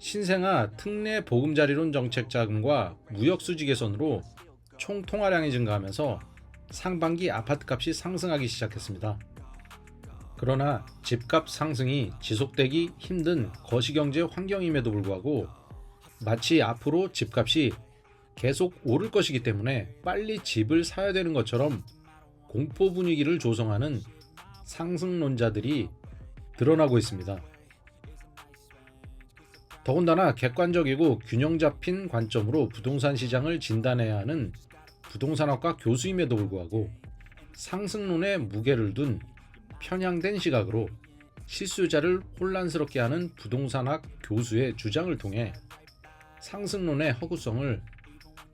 신생아 특례 보금자리론 정책 자금과 무역수지 개선으로 총 통화량이 증가하면서 상반기 아파트값이 상승하기 시작했습니다. 그러나 집값 상승이 지속되기 힘든 거시경제 환경임에도 불구하고 마치 앞으로 집값이 계속 오를 것이기 때문에 빨리 집을 사야 되는 것처럼 공포 분위기를 조성하는 상승론자들이 드러나고 있습니다. 더군다나 객관적이고 균형 잡힌 관점으로 부동산 시장을 진단해야 하는 부동산학과 교수임에도 불구하고 상승론에 무게를 둔 편향된 시각으로 시수요자를 혼란스럽게 하는 부동산학 교수의 주장을 통해 상승론의 허구성을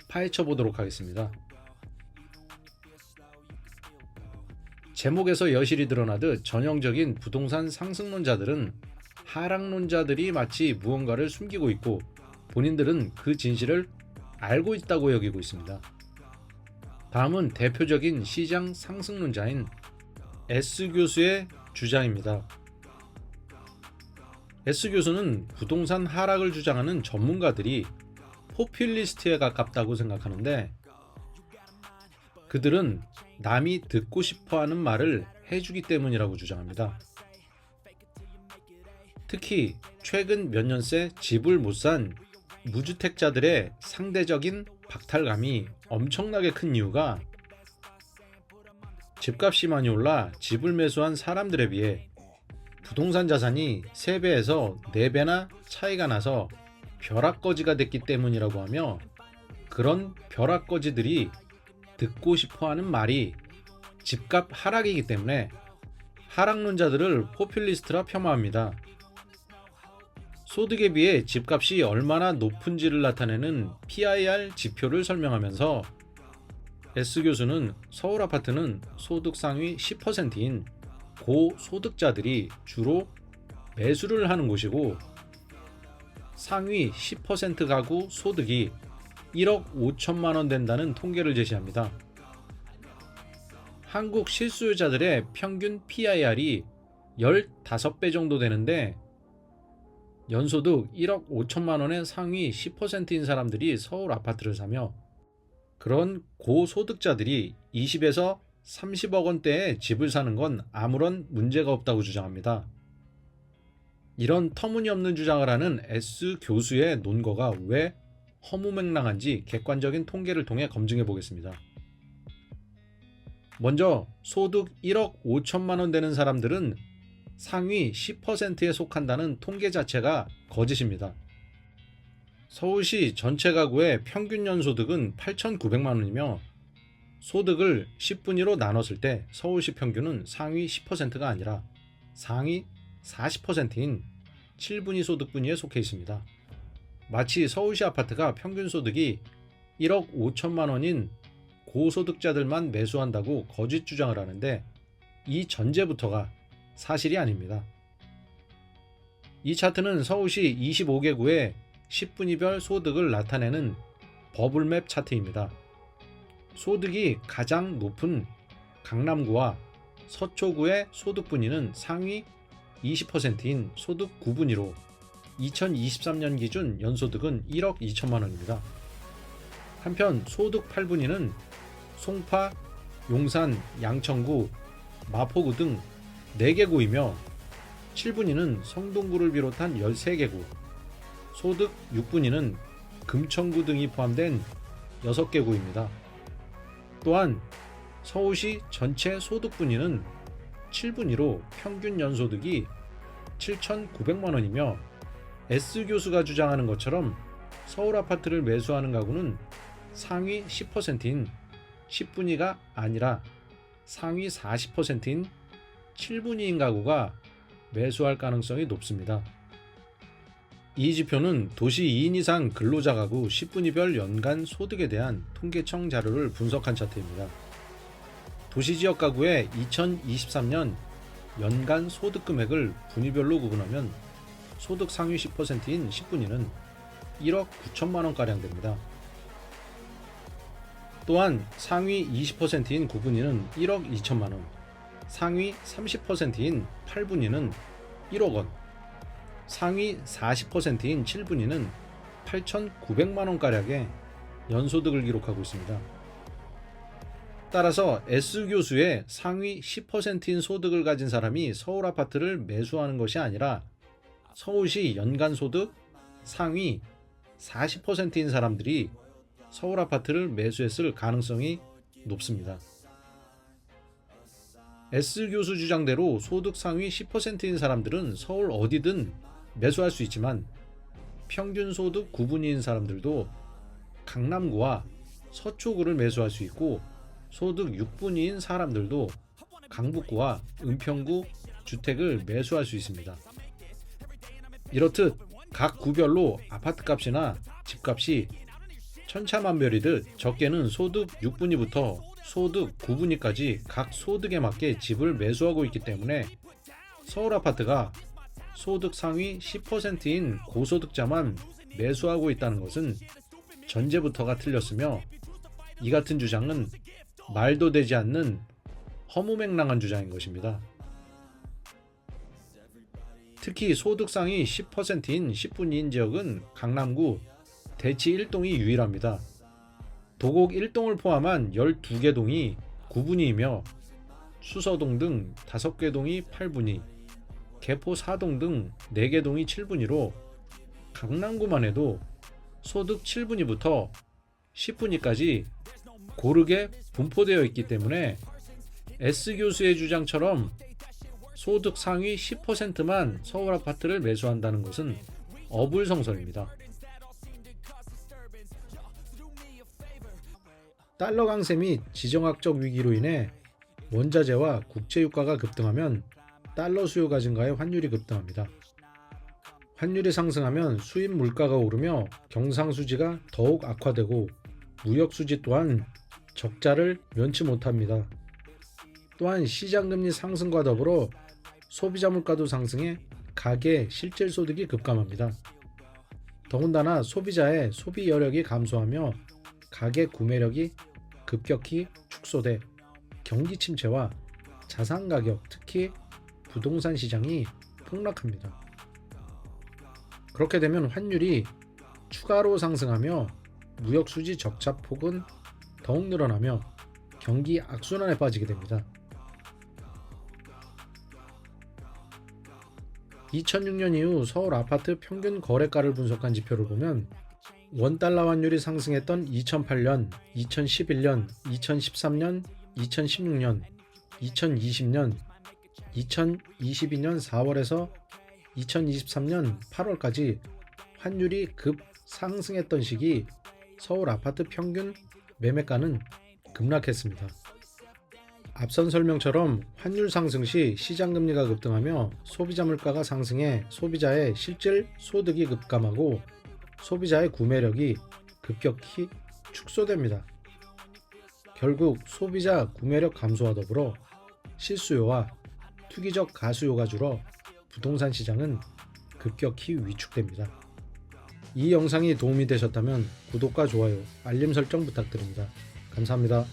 파헤쳐 보도록 하겠습니다. 제목에서 여실히 드러나듯 전형적인 부동산 상승론자들은 하락론자들이 마치 무언가를 숨기고 있고 본인들은 그 진실을 알고 있다고 여기고 있습니다. 다음은 대표적인 시장 상승론자인 S 교수의 주장입니다. S 교수는 부동산 하락을 주장하는 전문가들이 포퓰리스트에 가깝다고 생각하는데 그들은 남이 듣고 싶어하는 말을 해주기 때문이라고 주장합니다. 특히 최근 몇 년 새 집을 못 산 무주택자들의 상대적인 박탈감이 엄청나게 큰 이유가 집값이 많이 올라 집을 매수한 사람들에 비해 부동산 자산이 3배에서 4배나 차이가 나서 벼락거지가 됐기 때문이라고 하며 그런 벼락거지들이 듣고 싶어하는 말이 집값 하락이기 때문에 하락론자들을 포퓰리스트라 폄하합니다. 소득에 비해 집값이 얼마나 높은지를 나타내는 PIR 지표를 설명하면서 S 교수는 서울 아파트는 소득 상위 10%인 고소득자들이 주로 매수를 하는 곳이고 상위 10% 가구 소득이 1억 5천만 원 된다는 통계를 제시합니다. 한국 실수요자들의 평균 PIR이 15배 정도 되는데 연소득 1억 5천만 원의 상위 10%인 사람들이 서울 아파트를 사며 그런 고소득자들이 20에서 30억 원대의 집을 사는 건 아무런 문제가 없다고 주장합니다. 이런 터무니없는 주장을 하는 S 교수의 논거가 왜 허무맹랑한지 객관적인 통계를 통해 검증해 보겠습니다. 먼저 소득 1억 5천만 원 되는 사람들은 상위 10%에 속한다는 통계 자체가 거짓입니다. 서울시 전체 가구의 평균 연소득은 8,900만 원이며 소득을 10분위로 나눴을 때 서울시 평균은 상위 10%가 아니라 상위 40%인 7분위 소득분위에 속해 있습니다. 마치 서울시 아파트가 평균 소득이 1억 5천만 원인 고소득자들만 매수한다고 거짓 주장을 하는데 이 전제부터가 사실이 아닙니다. 이 차트는 서울시 25개 구의 10분위별 소득을 나타내는 버블맵 차트입니다. 소득이 가장 높은 강남구와 서초구의 소득분위는 상위 20%인 소득 9분위로 2023년 기준 연소득은 1억 2천만 원입니다. 한편 소득 8분위는 송파, 용산, 양천구, 마포구 등 4개 구이며 7분위는 성동구를 비롯한 13개 구, 소득 6분위는 금천구 등이 포함된 6개 구입니다. 또한 서울시 전체 소득 분위는 7분위로 평균 연소득이 7,900만 원이며 S 교수가 주장하는 것처럼 서울 아파트를 매수하는 가구는 상위 10%인 10분위가 아니라 상위 40%인 7분위인 가구가 매수할 가능성이 높습니다. 이 지표는 도시 2인 이상 근로자 가구 10분위별 연간 소득에 대한 통계청 자료를 분석한 차트입니다. 도시지역 가구의 2023년 연간 소득 금액을 분위별로 구분하면 소득 상위 10%인 10분위는 1억 9천만 원가량 됩니다. 또한 상위 20%인 9분위는 1억 2천만 원, 상위 30%인 8분위는 1억 원, 상위 40%인 7분위는 8,900만원가량의 연소득을 기록하고 있습니다. 따라서 S교수의 상위 10%인 소득을 가진 사람이 서울 아파트를 매수하는 것이 아니라 서울시 연간 소득 상위 40%인 사람들이 서울 아파트를 매수했을 가능성이 높습니다. S교수 주장대로 소득 상위 10%인 사람들은 서울 어디든 매수할 수 있지만 평균 소득 9분위인 사람들도 강남구와 서초구를 매수할 수 있고 소득 6분위인 사람들도 강북구와 은평구 주택을 매수할 수 있습니다. 이렇듯 각 구별로 아파트값이나 집값이 천차만별이듯 적게는 소득 6분위부터 소득 9분위까지 각 소득에 맞게 집을 매수하고 있기 때문에 서울 아파트가 소득 상위 10%인 고소득자만 매수하고 있다는 것은 전제부터가 틀렸으며 이 같은 주장은 말도 되지 않는 허무맹랑한 주장인 것입니다. 특히 소득 상위 10%인 10분위인 지역은 강남구 대치 1동이 유일합니다. 도곡 1동을 포함한 12개 동이 9분위이며 수서동 등 5개 동이 8분위, 개포 4동 등 4개 동이 7분위로 강남구만 해도 소득 7분위부터 10분위까지 고르게 분포되어 있기 때문에 S교수의 주장처럼 소득 상위 10%만 서울 아파트를 매수한다는 것은 어불성설입니다. 달러 강세 및 지정학적 위기로 인해 원자재와 국제유가가 급등하면 달러 수요가 증가해 환율이 급등합니다. 환율이 상승하면 수입 물가가 오르며 경상수지가 더욱 악화되고 무역수지 또한 적자를 면치 못합니다. 또한 시장금리 상승과 더불어 소비자 물가도 상승해 가계 실질소득이 급감합니다. 더군다나 소비자의 소비 여력이 감소하며 가계 구매력이 급격히 축소돼 경기 침체와 자산 가격, 특히 부동산 시장이 폭락합니다. 그렇게 되면 환율이 추가로 상승하며 무역수지 적자폭은 더욱 늘어나며 경기 악순환에 빠지게 됩니다. 2006년 이후 서울 아파트 평균 거래가를 분석한 지표를 보면 원달러 환율이 상승했던 2008년, 2011년, 2013년, 2016년, 2020년, 2022년 4월에서 2023년 8월까지 환율이 급상승했던 시기 서울 아파트 평균 매매가는 급락했습니다. 앞선 설명처럼 환율 상승 시 시장금리가 급등하며 소비자 물가가 상승해 소비자의 실질 소득이 급감하고 소비자의 구매력이 급격히 축소됩니다. 결국 소비자 구매력 감소와 더불어 실수요와 투기적 가수요가 줄어 부동산 시장은 급격히 위축됩니다. 이 영상이 도움이 되셨다면 구독과 좋아요, 알림 설정 부탁드립니다. 감사합니다.